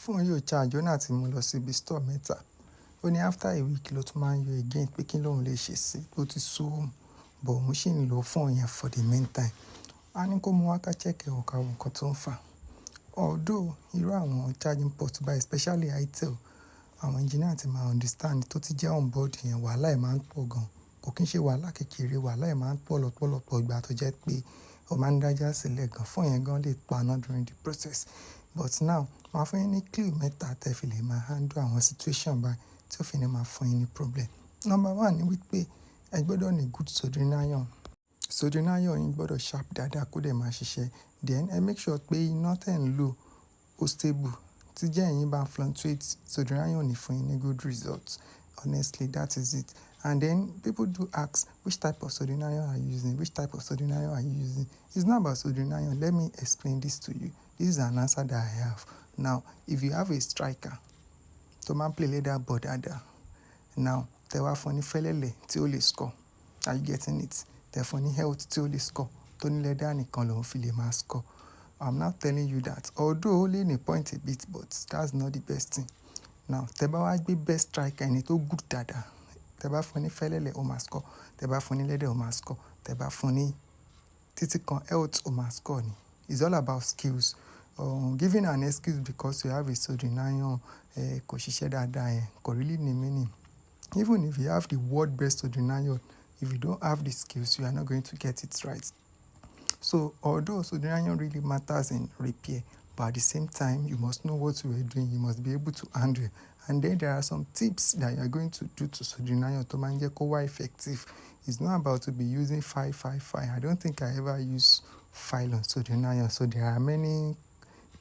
fóònù yóò charge, ó náà ti mú lọ síbi store mẹ́ta. Ó ní after a week ló tún máa ń yọ again pé kí lóun lè ṣe sí i, ó ti sú òun, but òun ṣì ń lo fóònù yẹn for the meantime. A ní kó mú wá ká check ẹ̀ ká wo nǹkan tó ń fà. Although irú àwọn charging port báyìí, especially Itel, àwọn engineer ti máa understand tó ti jẹ́ on board yẹn, wàhálà ẹ̀ máa ń pọ̀ gan. Kò kí ń ṣe wàhálà kékeré, wàhálà ẹ̀ máa ń pọ̀ lọ́pọ̀lọpọ̀ ìgbà tó jẹ́ pé ó máa ń dájà sílẹ̀ gan. Fóònù yẹn gan lè paná during the process. But now, màá fún yín ní clue mẹ́ta tẹ́ fi lè máa handle àwọn situation báyìí tí ó fi ní máa fún yín ní problem. Number one ni wípé ẹ gbọ́dọ̀ ní good soldering iron. Soldering iron yín gbọ́dọ̀ sharp dáadáa kó dẹ̀ máa ṣiṣẹ́. Then ẹ make sure pé iná tẹ̀ ń lò ó stable. Tí jẹ́ ẹ̀yin bá fluctuate, soldering iron ní fún yín ní good results. Honestly, that is it. And then people do ask, which type of soldering iron are you using? Which type of soldering iron are you using? It's not about soldering iron. Let me explain this to you. This is an answer that I have. Now, if you have a striker, tó máa ń play leather board dáadáa. Now, tẹ wá fún ní fẹ́lẹ́lẹ̀ tí ó lè score. Are you getting it? Tẹ fún ní health tí ó lè score. Tó ní leather nìkan lòun fi lè máa score. I'm not telling you that. Although ó lè ní point a bit, but that's not the best thing. Now, tẹ bá wá gbé best striker ẹni tó good dáadáa. Tẹ bá fún ní fẹ́lẹ́lẹ̀ ó máa score. Tẹ bá fún ní leather ó máa score. Tẹ bá fún ní títí kan health ó máa score ni. It's all about skills. Giving an excuse because you have a soldering iron kò ṣiṣẹ́ dáadáa yẹn kò really ní meaning. Even if you have the world best soldering iron, if you don't have the skills, you are not going to get it right. So although soldering iron really matters in repair, but at the same time, you must know what you are doing. You must be able to handle. And then there are some tips that you are going to do to soldering iron to make it more effective. It's not about to be using 555. I don't think I ever use file on soldering iron. So there are many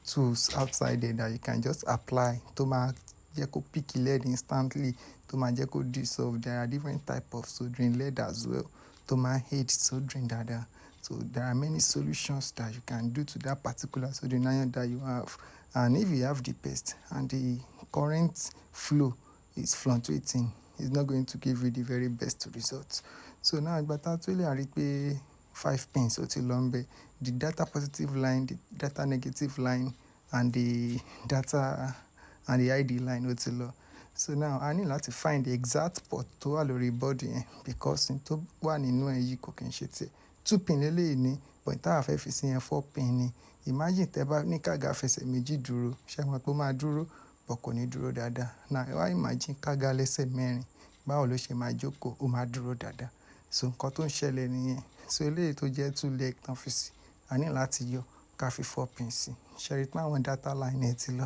tools outside there that you can just apply to make it pick lead instantly, to make it dissolve. There are different types of soldering lead as well to make it soldering data. So there are many solutions that you can do to that particular soldering iron that you have. And if you have the best and the current flow is fluctuating, it's not going to give you the very best results. So now, but actually, I read 5 pins or the data positive line, the data negative line, and the data and the ID line. So now I need to find the exact port to already body because in to one in no you cooking shit. 2 pin lele ni, but I have FCN 4 pin ni. Imagine teba ní kága fẹsẹ̀ méjì dúró, ṣé mo pé ó máa dúró, but kò ní dúró dáadáa. Now why imagine kága lẹ́sẹ̀ mẹ́rin, báwo ló ṣe máa jókòó, ó máa dúró dáadáa. So nǹkan tó ń ṣẹlẹ̀ nìyẹn. So eléyìí tó jẹ́ 2 leg tán fi sí, a ní láti yọ ká fi 4 pin sí. Ṣé rí pé àwọn data line ẹ ti lọ.